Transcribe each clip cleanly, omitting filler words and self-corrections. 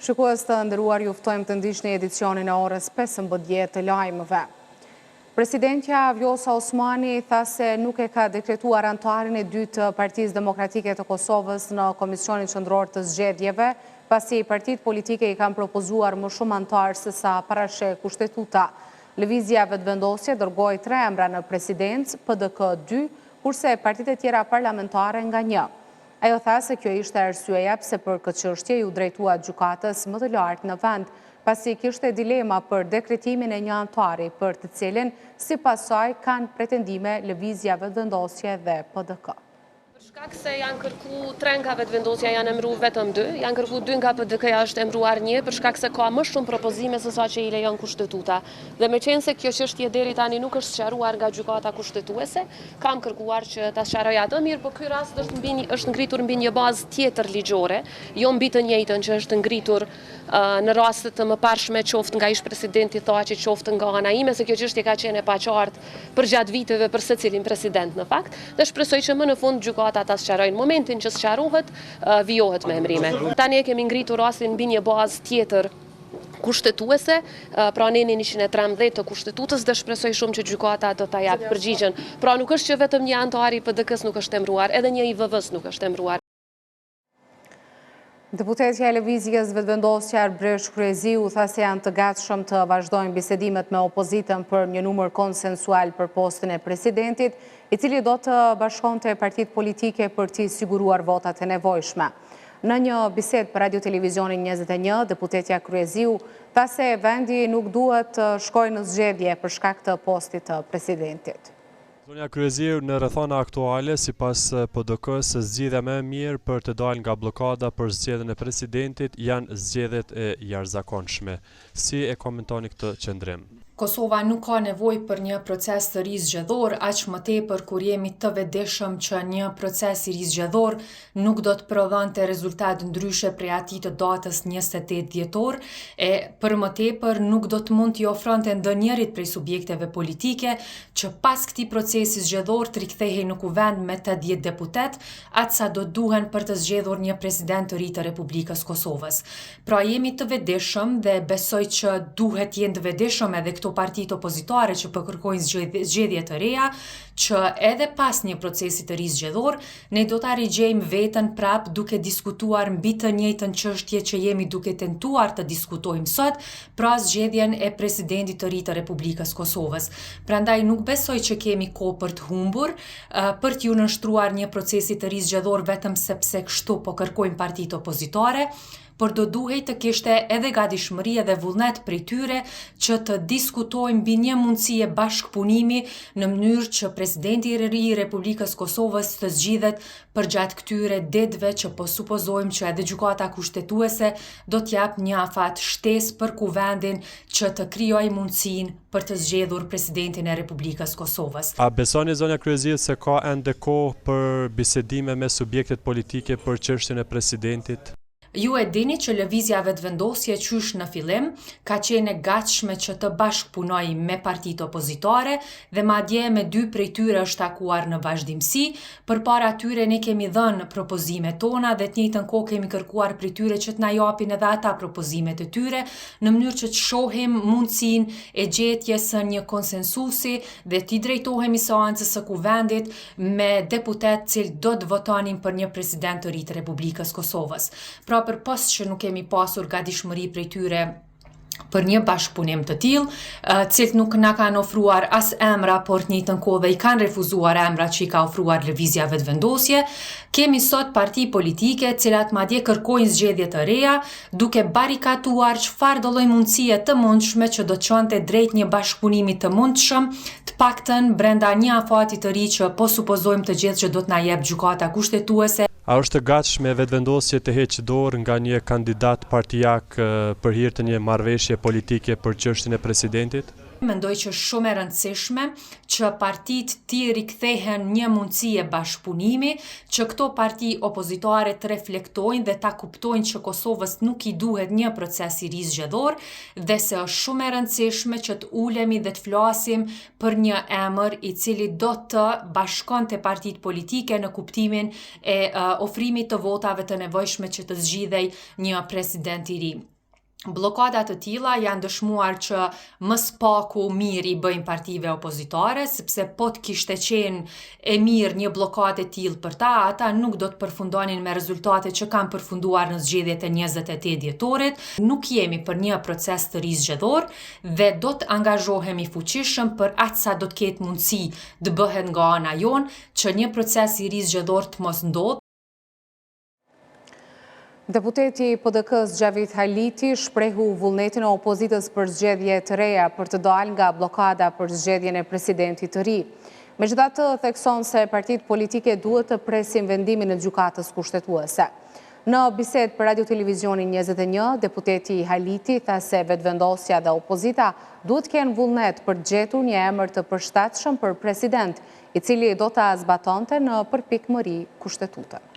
Shikues të nderuar, ju ftojmë të ndiqni edicionin e orës 15 të lajmëve. Presidentja Vjosa Osmani tha se nuk e ka dekretuar anëtarin e dytë të Partisë Demokratike të Kosovës në Komisionin Qendror të Zgjedhjeve, pasi partitë politike i kanë propozuar më shumë anëtarë se sa parasheh kushtetuta. Lëvizja Vetëvendosje dërgoi 3 emra në presidencë, PDK 2, kurse partitë e tjera parlamentare nga 1. Ajo tha se kjo ishte arsyeja pse për këtë çështje ju drejtua gjykatës më të lartë në vend, pasi kishte dilema për dekretimin e një anëtari për të cilin sipas saj kanë pretendime Lëvizja Vetëvendosje dhe PDK. Për shkak se janë kërku 3 nga Vetëvendosja, janë emëruar vetëm 2, janë kërku 2 nga PDK-ja, është emëruar 1, për shkak se ka më shumë propozime se sa që i lejon kushtetuta. Dhe me qenë se kjo çështje deri tani nuk është sqaruar nga gjykata kushtetuese, kam kërkuar që ta sqaroj atë, mirë, por ky rast është ngritur mbi një bazë tjetër ligjore, jo mbi të njëjtën që është ngritur në raste të mëparshme, qoftë nga ish presidenti Thaçi, qoftë nga ana ime, se kjo çështje ka qenë e paqartë përgjatë viteve për secilin president në fakt, dhe shpresoj që më në fund gjykata ta sqarojnë. Momentin që sqarohet, vijohet me emrime. Tani e kemi ngritur rastin mbi një bazë tjetër kushtetuese, pra nenin 113 të kushtetutës, dhe shpresoj shumë që gjykata do ta japë përgjigjen. Pra nuk është që vetëm një anëtar i PDK-s nuk është emëruar, edhe një i VV-s nuk është emëruar. Deputetja e Lëvizjes Vetëvendosje Arbresh Kryeziu tha se janë të gatshëm të vazhdojnë bisedimet me opozitën për një numër konsensual për postin e presidentit, i cili do të bashkonte partitë politike për t'i siguruar votat e nevojshme. Në një bisedë për Radio Televizionin 21, deputetja Kryeziu tha se vendi nuk duhet të shkojë në zgjedhje për shkak të postit të presidentit. Zonja Kryeziu, në rrethana aktuale, sipas PDK-s, zgjidhja më e mirë për të dalë nga bllokada për zgjedhjen e presidentit janë zgjedhjet e jashtëzakonshme. Si e komentoni këtë qendrim? Kosova nuk ka nevojë për një proces të ri zgjedhor, aq më tepër kur jemi të vetëdijshëm që një proces i ri zgjedhor nuk do të prodhonte rezultat ndryshe prej atij të datës 28 dhjetor, e për më tepër nuk do të mund t'i ofronte ndonjërit prej subjekteve politike që pas këtij procesi zgjedhor të rikthehej në kuvend me 80 deputet, atësa do duhen për të zgjedhur një president të ri të Republikës Kosovës. Pra jemi të vetëdijshëm dhe besoj që duhet jenë të vetëdijshëm edhe këto partitë opozitare që përkërkojnë zgjedhje të reja, që edhe pas një procesi të ri zgjedhor, ne do ta rigjejmë veten prap duke diskutuar mbi të njëjtën çështje që jemi duke tentuar të diskutojmë sot, pra zgjedhjen e presidentit të ri të Republikës Kosovës. Prandaj nuk besoj që kemi kohë për të humbur, për t'ju nënshtruar një procesi të ri zgjedhor vetëm sepse kështu po kërkojnë partitë opozitare, por do duhej të kishte edhe gatishmëri edhe vullnet prej tyre që të diskutojnë mbi një mundësie bashkëpunimi në mënyrë që presidenti i ri i Republikës Kosovës të zgjidhet përgjatë këtyre ditëve që po supozojmë që edhe gjykata kushtetuese do t'jap një afat shtesë për kuvendin që të krijojë mundësinë për të zgjedhur presidentin e Republikës Kosovës. A besoni, zonja Kryeziu, se ka ende kohë për bisedime me subjektet politike për çështjen e presidentit? Ju e dini që Lëvizja Vetëvendosje qysh në fillim ka qenë e gatshme që të bashkëpunojë me partitë opozitare dhe madje me 2 prej tyre është takuar në vazhdimsi. Përpara tyre ne kemi dhënë propozimet tona dhe të njëjtën kohë kemi kërkuar prej tyre që të na japin edhe ata propozimet e tyre në mënyrë që të shohim mundësinë e gjetjes së një konsensusi dhe t'i drejtohemi seancës së kuvendit me deputet cilë do të votonin për një president të ri të Republikës Kosovës. Pra për pas që nuk kemi pasur gatishmëri prej tyre për një bashkëpunim të tillë, cilët nuk na kanë ofruar as emra, por të njëjtën kohë dhe i kanë refuzuar emrat që i ka ofruar Lëvizja Vetëvendosje, kemi sot parti politike cilat madje kërkojnë zgjedhje të reja, duke barikatuar çfarë do lloj mundësie të mundshme që do të çonte drejt një bashkëpunimi të mundshëm, të paktën brenda një afati të ri që po supozojmë të gjithë që do të na jep gjykata kushtetuese. A është e gatshme Vetëvendosje të heqë dorë nga një kandidat partijak për hir të një marrëveshje politike për çështjen e presidentit? Mendoj që është shumë e rëndësishme që partitë të rikthehen një mundësie bashkëpunimi, që këto parti opozitare të reflektojnë dhe ta kuptojnë që Kosovës nuk i duhet një proces i ri zgjedhor dhe se është shumë e rëndësishme që të ulemi dhe të flasim për një emër i cili do të bashkonte partitë politike në kuptimin e ofrimit të votave të nevojshme që të zgjidhej një president i ri. Blokadat të tilla janë dëshmuar që më spaku mirë i bëjnë partive opozitare, sepse po të kishte qenë e mirë një blokadë e tillë për ta, ata nuk do të përfundonin me rezultate që kanë përfunduar në zgjedhjet e 28 dhjetorit. Nuk jemi për një proces të ri zgjedhor dhe do të angazhohemi fuqishëm për aq sa do të ketë mundësi të bëhet nga ana jonë që një proces i ri zgjedhor të mos ndodhë. Deputeti PDK-s Xhavit Haliti shprehu vullnetin e opozitës për zgjedhje të reja për të dalë nga blokada për zgjedhjen e presidentit të ri. Megjithatë, thekson se partitë politike duhet të presin vendimin e gjykatës kushtetuese. Në bisedë për Radio Televizionin 21, deputeti Haliti tha se vetëvendosja dhe opozita duhet kenë vullnet për të gjetur një emër të përshtatshëm për president, i cili do ta zbatonte në përpikmëri kushtetutën.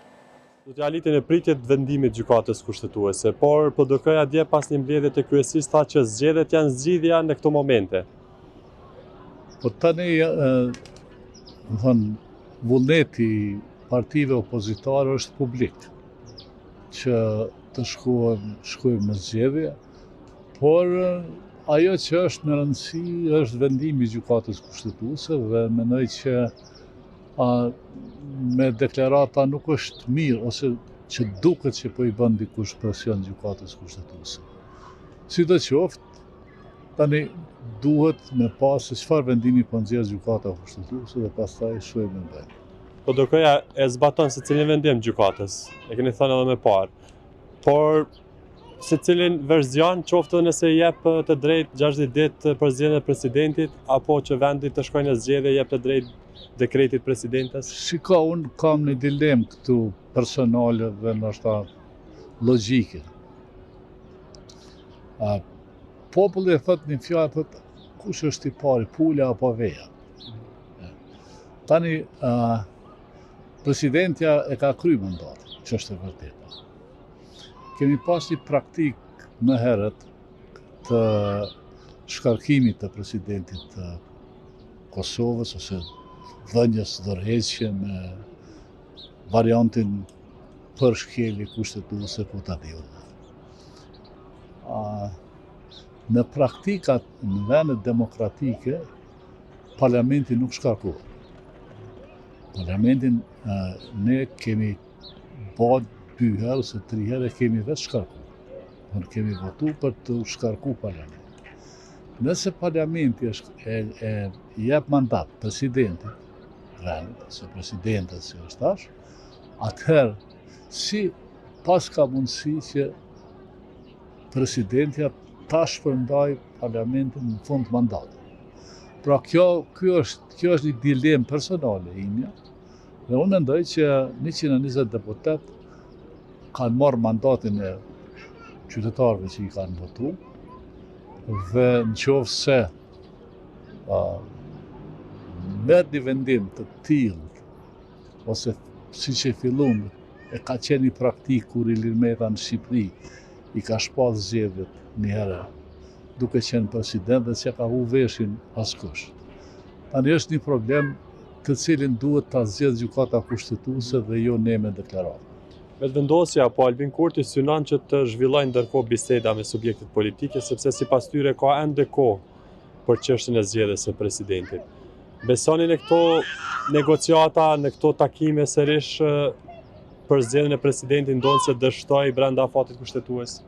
Haliti në pritjet vendimit gjykatës kushtetuese, por PDK-ja dje pas një mbledhje të kryesisë tha që zgjedhjet janë zgjidhja në këto momente. Po tani, vullneti partive opozitare është publik, që të shkojmë në zgjedhje, por ajo që është në rëndësi është vendimi i gjykatës kushtetuese dhe mendoj që me deklarata nuk është mirë, ose që duket që po i bën dikush presion gjykatës kushtetuese. Sidoqoftë, tani duhet me pas se çfarë vendimi po nxjerr gjykata kushtetuese dhe pastaj shohim më. PDK-ja e zbaton secilin vendim gjykatës, e keni thënë edhe më parë. Por secilin verzion, qoftë nëse jep të drejtë 60 ditë për zgjedhjen e presidentit, apo që vendi të shkojnë në zgjedhje jep të drejtë dekretit presidentes? Shiko, unë kam një dilemë këtu personale dhe ndoshta logjike. Populli e thot një fjalë, thot kush është i pari, pula apo veja? Tani, presidentja e ka kryer mandatin, që është e vërtetë. Kemi pas një praktik më herët të shkarkimit të presidentit të Kosovës, ose dhënjes dorëheqje me variantin për shkelje kushtetuese ku ta diu. Në praktikat në vendet demokratike, parlamenti nuk shkarkohet. Parlamentin ne kemi bërë 2 herë ose 3 herë kemi vetë shkarkuar. Ne kemi votuar për të shkarkuar parlamentin. Nëse parlamenti e jep mandat presidentit, ose presidentës si është tash, atëherë si pas ka mundësi që presidentja ta shpërndaj parlamentin në fund mandatit. Pra kjo është një dilemë personale imja, dhe unë mendoj që 120 deputet kanë marrë mandatin e qytetarëve që i kanë votu, dhe në qoftë se merr një vendim të tillë, ose si që fillum, e ka qenë një praktikë kur Ilir Meta në Shqipëri i ka shpall zgjedhjet një herë, duke qenë president dhe që ka hu veshin askush. Tani është një problem të cilin duhet ta zgjedhë gjykata kushtetuese dhe jo ne me deklaratë. Vetëvendosja apo Albin Kurti synon që të zhvillojnë ndërkohë biseda me subjektet politike, sepse sipas tyre ka ende kohë për çështjen e zgjedhjes së presidentit. Besoni në këto negociata, në këto takime sërish për zgjedhjen e presidentit ndonë se dështoj brenda afatit kushtetues?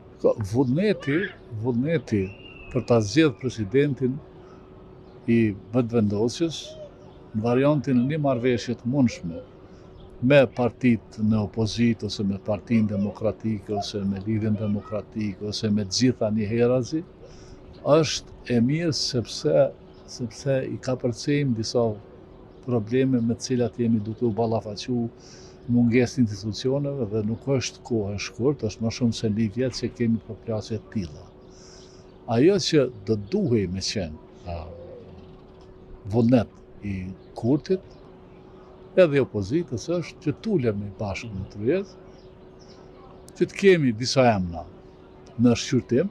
Vullneti për ta zgjedhur presidentin i vetëvendosjes në variantin e një marrëveshje të mundshme me partitë në opozitë, ose me Partinë Demokratike, ose me Lidhjen Demokratike, ose me gjitha njëherazi, është e mirë sepse i ka përcejmë disa probleme me të cilat jemi duke u ballafaqu mungesë institucioneve dhe nuk është kohë e shkurt, është më shumë se 1 vjet që kemi përplasje të tilla. Ajo që do duhej me qenë vullnet i Kurtit, edhe opozitës, është që tulemi bashkë në tryezë, që të kemi disa emra në shqyrtim,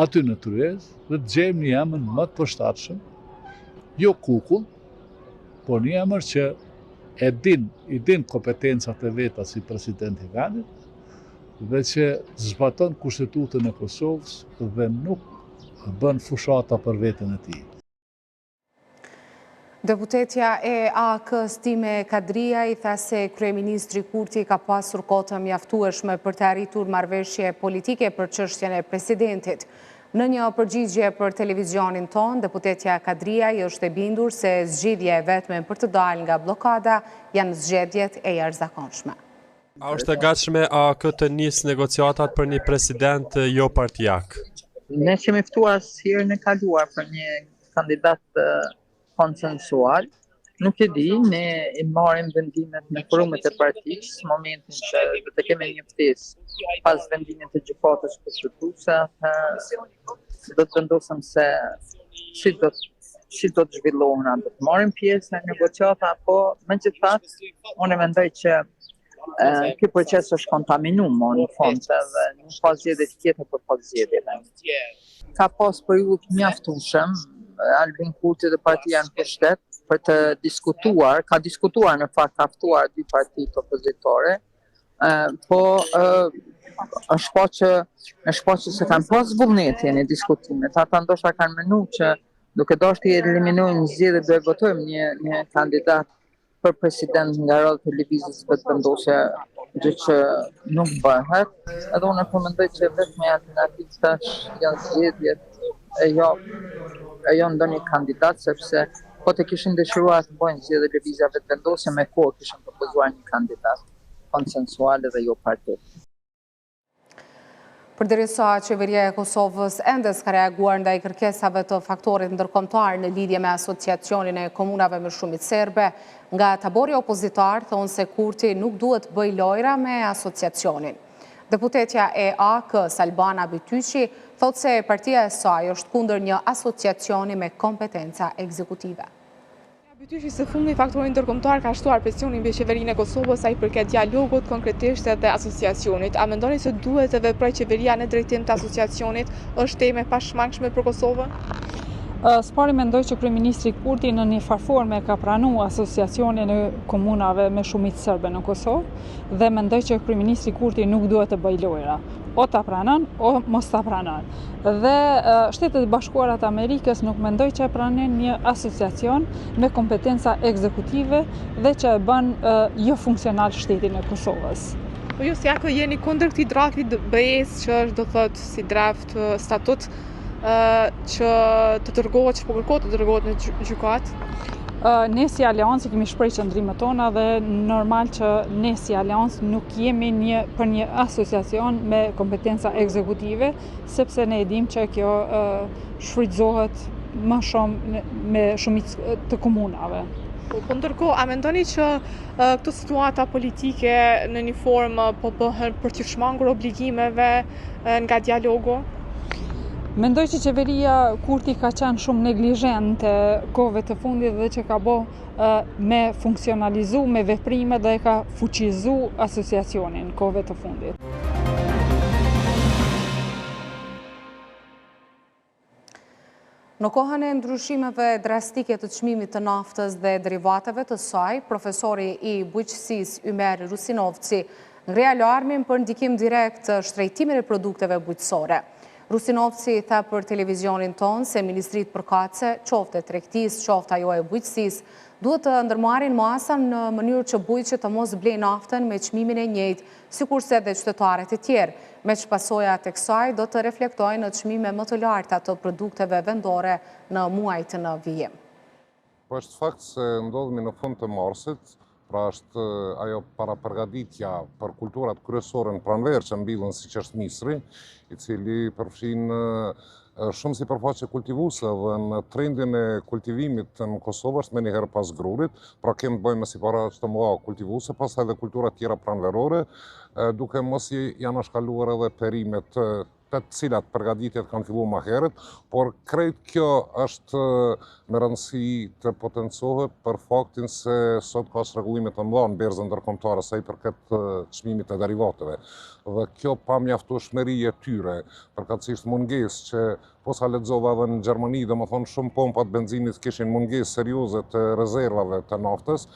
aty në tryezë, dhe të gjejmë një emër më të përshtatshëm, jo kukull, por një emër që i din kompetencat e veta si president i vendit, dhe që zbaton Kushtetutën e Kosovës dhe nuk bën fushata për veten e tij. Deputetja e AK Stime Kadria i tha se Kryeministri Kurti ka pasur kohë të mjaftueshme për të arritur marrëveshje politike për çështjen e presidentit. Në një përgjigje për televizionin ton, deputetja Kadria i është e bindur se zgjidhja e vetme për të dalë nga blokada janë zgjedhjet e jashtëzakonshme. A është e gatshme AK të nisë negociatat për një president jo partijak? Ne kemi ftuar herën e kaluar për një kandidat konsensual. Nuk e di, ne i marrim vendimet në forumet e partisë, momentin që do të kemi një ftesë pas vendimit të gjykatës kushtetuese, do të vendosëm se si do të zhvillohen, do të marrim pjesë në negociata, po megjithatë unë mendoj që ky proces është kontaminuar në fond dhe nuk ka zgjedhje tjetër për pas zgjedhjeve. Ka pas periudhë të mjaftueshëm Albin Kurti dhe partia në pushtet për të diskutuar, ka diskutuar në fakt, ka ftuar dy partitë opozitore, po është po që se kanë pas vullnetje në diskutimet. Ata ndoshta kanë menuar që duke dashur të eliminojnë zgjedhjet do e votojmë një kandidat për president nga radhë televizijës vetëvendosje, gjë që nuk bëhet. Edhe unë po mendoj që vetëm alternativë tash janë zgjedhjet e jo ndonjë kandidat, sepse po të kishin dëshiruar të bëjnë zgjedhje lëvizja vetëvendosje me kohë kishin propozuar një kandidat konsensual dhe jo parti. Përderisa qeveria e Kosovës ende s'ka reaguar ndaj kërkesave të faktorit ndërkombëtar në lidhje me asociacionin e komunave me shumicë serbe, nga tabori opozitar thonë se Kurti nuk duhet bëj lojra me asociacionin. Deputetja e AK, Salbana Bytyqi, thotë se partia e saj është kundër një asociacioni me kompetenca ekzekutive. Bytyqi së fundi faktori ndërkombëtar ka shtuar presionin mbi qeverinë e Kosovës sa i përket dialogut konkretisht edhe asociacionit. A mendoni se duhet të veprojë qeveria në drejtim të asociacionit? Është temë e pashmangshme për Kosovën? Së pari mendoj që Kryeministri Kurti në një farforme ka pranuar asociacionin e komunave me shumicë serbe në Kosovë dhe mendoj që Kryeministri Kurti nuk duhet të bëjë lojra. O ta pranon, o mos ta pranon. Dhe Shtetet e Bashkuara të Amerikës nuk mendoj që e pranojnë një asociacion me kompetenca ekzekutive dhe që e bën jo funksional shtetin e Kosovës. Po ju si ako jeni kundër këtij drafti BE-s që është do thotë si draft statut që të dërgohet, që po kërkohet të dërgohet në gjykatë? Ne si Aleancë kemi shprehë qëndrimet tona dhe normal që ne si Aleancë nuk jemi për një asociacion me kompetenca ekzekutive, sepse ne e dim që kjo shfrytëzohet më shumë me shumicë të komunave. Po ndërkohë, a mendoni që këto situata politike në një formë po bëhen për të shmangur obligimeve nga dialogu? Mendoj që qeveria Kurti ka qenë shumë neglizhente kohëve të fundit dhe që ka me funksionalizu, me veprime dhe ka fuqizu asociacionin kohëve të fundit. Në kohën e ndryshimeve drastike të çmimit të naftës dhe derivateve të saj, profesori i bujqësisë Ymer Rusinovci ngre alarmin për ndikim direkt të shtrejtimit e produkteve bujqësore. Rusinovci tha për televizionin ton se ministrit përkatëse, qoftë e tregtisë, qoftë ajo e bujqësisë, duhet të ndërmarrin masa në mënyrë që bujqët të mos blejnë naftën me çmimin e njëjtë, sikurse edhe qytetarët e tjerë, me që pasojat e kësaj do të reflektojnë në çmime më të larta të produkteve vendore në muajt në vijim. Po është fakt se ndodhemi në fund të marsit, pra është ajo paraprgatitja për kulturat kryesore në pranverë që mbilën siç është misri, i cili përfshin shumë sipërfaqe kultivuese dhe në trendin e kultivimit në Kosovë është menjëherë pas grurit, pra kemë të bëjmë me sipërfaqe të mëdha kultivuese, pastaj edhe kultura tjera pranverore, duke mos janë shkaluar edhe perimet të cilat përgatitjet kanë filluar më herët, por krejt kjo është me rëndësi të potencohet për faktin se sot ka rregullime të mëdha në berzën ndërkombëtare sa i përket çmimit të derivateve. Dhe kjo pa mjaftueshmëri e tyre, përkatësisht mungesë që posa lexova edhe në Gjermani, domethënë shumë pompat benzinit kishin mungesë serioze të rezervave të naftës,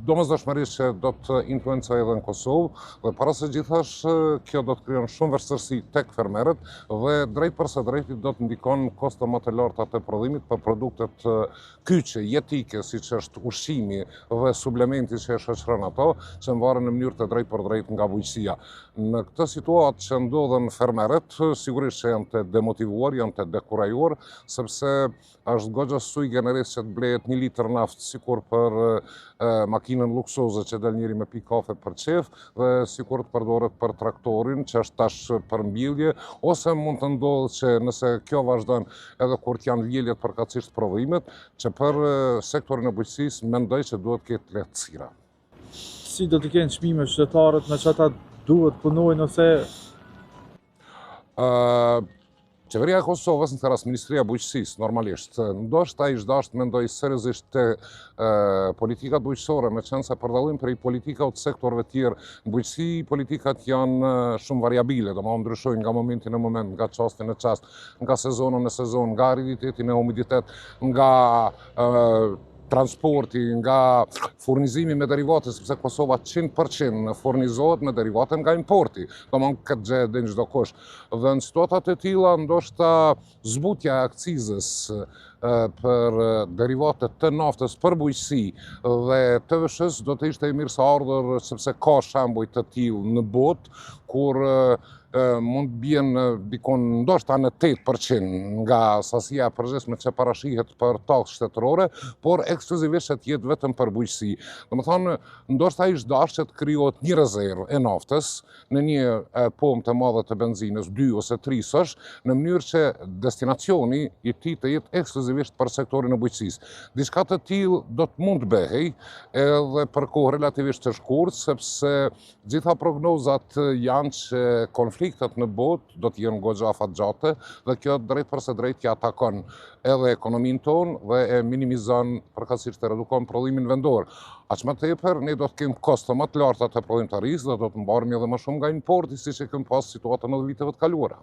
domosdoshmërisht që do të influencojë edhe në Kosovë, dhe para së gjithash kjo do të krijon shumë vështirësi tek fermerët dhe drejt për së drejti do të ndikon kosto më të larta të prodhimit për produktet kyçe, jetike, siç është ushqimi dhe suplementi që e shoqëron ato, që ngaren në mënyrë të drejtë për drejtë nga bujqësia. Në këtë situatë që ndodhen fermerët, sigurisht që janë të demotivuar, janë të dekurajuar, sepse është goxha sui generis që të blehet 1 litër naftë sikur për makinën luksoze që del njëri me pi kafe për qef, dhe sikur të përdoret për traktorin që është tash për mbillje, ose mund të ndodhë që nëse kjo vazhdon edhe kur të janë vjeljet përkatësisht prodhimet, që për sektorin e bujqësisë mendoj që duhet ketë lehtësira. Si do të kenë çmime qytetarët, me çata duhet punojnë ose Qeveria e Kosovës, në terras Ministria e Bujqësisë, normalisht, ndoshta ish dashur mendoj seriozisht të politikat bujqësore, me qenë se për dallim prej politikave të sektorëve të tjerë, në bujqësi politikat janë shumë variabile, domethënë ndryshojnë nga momenti në moment, nga çasti në çast, nga sezoni në sezon, nga ariditeti në humiditet, nga transporti, nga furnizimi me derivate, sepse Kosova 100% furnizohet me derivate nga importi, domethënë këtë gjë e din çdo kush. Dhe në situatat e tilla ndoshta zbutja e akcizës për derivatet të naftës për bujqësi dhe TVSH do të ishte i mirëseardhur, sepse ka shembuj të tillë në botë kur mund bien dikon ndoshta në 8% nga sasia e përgjithshme që parashihet për taksë shtetërore, por ekskluzivisht që të jetë vetëm për bujqësi. Domethënë, ndoshta ish dashur që të krijohet një rezervë e naftës në një pompë të madhe të benzinës, 2 ose 3 sosh, në mënyrë që destinacioni i tij të jetë ekskluzivisht për sektorin e bujqësisë. Diçka të tillë do të mund të bëhej edhe për kohë relativisht të shkurtë, sepse gjitha prognozat janë që konfliktet në botë do të jenë goxha afatgjate dhe kjo drejt për së drejti atakon edhe ekonominë tonë dhe e minimizon përkatësisht e redukon prodhimin vendor. Aq më tepër ne do të kemi kosto më të larta të prodhimtarisë dhe do të mbaremi edhe më shumë nga importi, siç e kemi pas situatën në viteve të kaluara.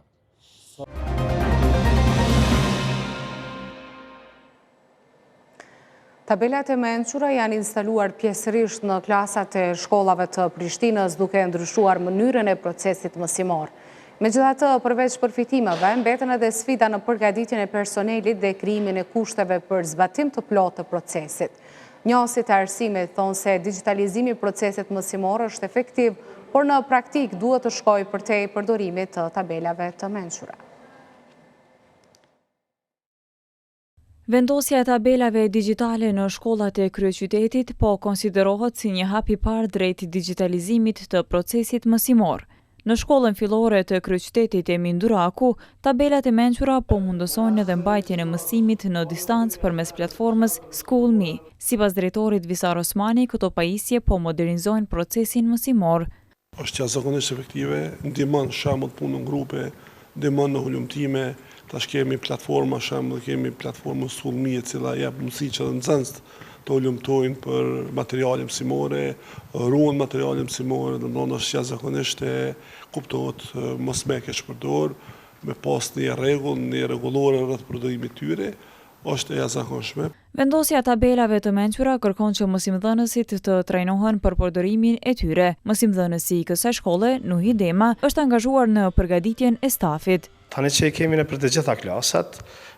Tabelat e mençura janë instaluar pjesërisht në klasat e shkollave të Prishtinës, duke ndryshuar mënyrën e procesit mësimor. Megjithatë, përveç përfitimeve, mbeten edhe sfida në përgatitjen e personelit dhe krijimin e kushteve për zbatim të plotë të procesit. Njësit e arsimit thonë se digitalizimi i procesit mësimor është efektiv, por në praktik duhet të shkojë përtej përdorimit të tabelave të mençura. Vendosja e tabelave digjitale në shkollat e kryeqytetit po konsiderohet si një hap i parë drejt digitalizimit të procesit mësimor. Në shkollën fillore të kryeqytetit e Minduraku, tabelat e mençura po mundësojnë edhe mbajtjen e mësimit në distancë përmes platformës SchoolMe. Sipas drejtorit Visar Osmani, këto pajisje po modernizojnë procesin mësimor. Është jashtëzakonisht efektive, ndihmon shembull punë në grupe, ndihmon në hulumtime. Tash kemi platforma, shembull kemi platformën SchoolMe, e cila jep mundësi që nxënës të hulumtojnë për materiale mësimore, ruan materiale mësimore, domthonë është jashtëzakonisht e kuptohet mos me keq përdor, me pas një rregull, një rregullore rreth përdorimit të tyre, është e jashtëzakonshme. Vendosja tabelave të mençura kërkon që mësimdhënësit të trajnohen për përdorimin e tyre. Mësimdhënësi i kësaj shkolle, Nuhi Dema, është angazhuar në përgatitjen e stafit. Tani që kemi në për të gjitha klasat,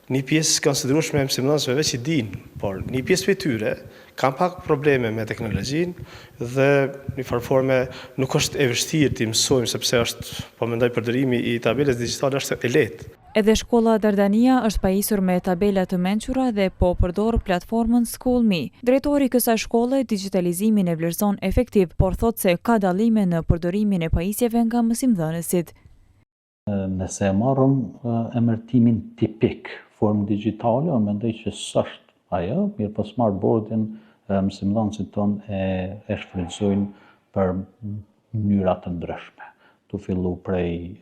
një pjesë konsiderueshme e mësimdhënësve veç i dinë, por një pjesë për tyre kanë pak probleme me teknologjinë dhe një farforme nuk është e vështirë të mësojmë, sepse është, po mendoj, përdorimi i tabelës digjitale është e lehtë. Edhe shkolla Dardania është pajisur me tabela të mençura dhe po përdor platformën SchoolMe. Drejtori i kësaj shkolle digitalizimin e vlerëson efektiv, por thotë se ka dallime në përdorimin e pajisjeve nga mësimdhënësit. Nëse e marrëm emërtimin tipik, formë digjitale, unë mendoj që s'është ajo, mirë po smartboardin mësimdhënësit tonë e shfrytëzojnë për mënyra të ndryshme. Tu fillu prej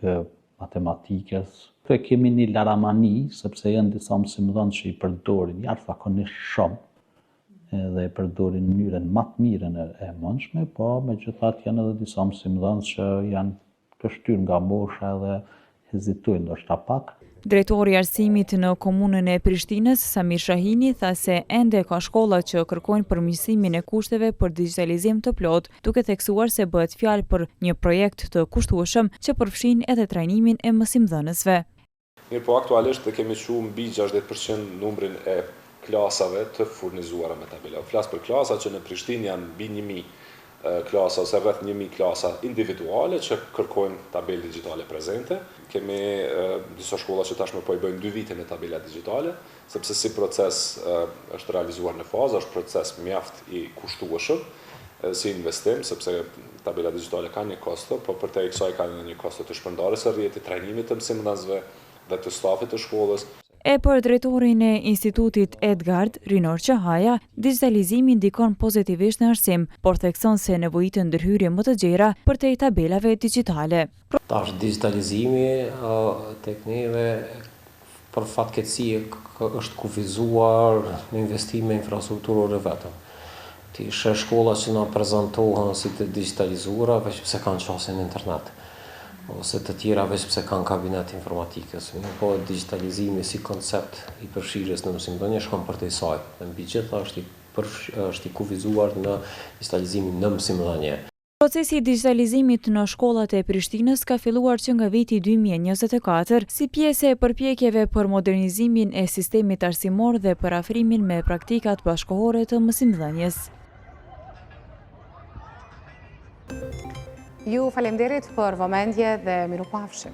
matematikës. Këtu kemi një laramani, sepse janë disa mësimdhënës që i përdorin jashtëzakonisht shumë, dhe i përdorin në mënyrën më të mirën e mundshme, po megjithatë janë edhe disa mësimdhënës që janë të shtyr nga mosha dhe hezitojnë ndoshta pak. Drejtori i arsimit në komunën e Prishtinës, Samir Shahini, tha se ende ka shkolla që kërkojnë përmirësimin e kushteve për digitalizim të plot, duke theksuar se bëhet fjalë për një projekt të kushtueshëm që përfshin edhe trajnimin e mësimdhënësve. Mirë, po aktualisht kemi shumë mbi 60% numrin e klasave të furnizuara me tabela. Flas për klasa që në Prishtinë janë mbi 1000 klasa ose rreth 1000 klasa individuale që kërkojnë tabelë digjitale prezente. Kemi disa shkolla që tashmë po i bëjnë 2 vite në tabela digjitale, sepse si proces është realizuar në fazë, është proces mjaft i kushtueshëm si investim, sepse tabela digjitale ka një kosto, po përtej kësaj ka një kosto të shpërndarjes së rrjetit, trajnimit të mësimdhënësve dhe të stafit të shkollës. E për drejtorin e Institutit Edgard, Rinor Qahaja, digitalizimi ndikon pozitivisht në arsim, por thekson se nevojitën ndërhyrje më të gjera për te tabelave digjitale. Tash digitalizimi tek neve për fatkeqësi është kufizuar në investime infrastrukturore vetëm. Ti sheh shkolla që na prezantohen si të digitalizuara veç pse kanë çastin në internet, ose të tjera veç pse kanë kabinet informatikës. Po digitalizimi si koncept i përfshirjes në mësimdhënie shkon përtej saj. Në mbi gjitha është i kufizuar në digitalizimin në mësimdhënie. Procesi i digitalizimit në shkollat e Prishtinës ka filluar që nga viti 2024 si pjesë e përpjekjeve për modernizimin e sistemit arsimor dhe për afrimin me praktikat bashkëkohore të mësimdhënies. Ju falemderit për vëmendje dhe mirupafshim.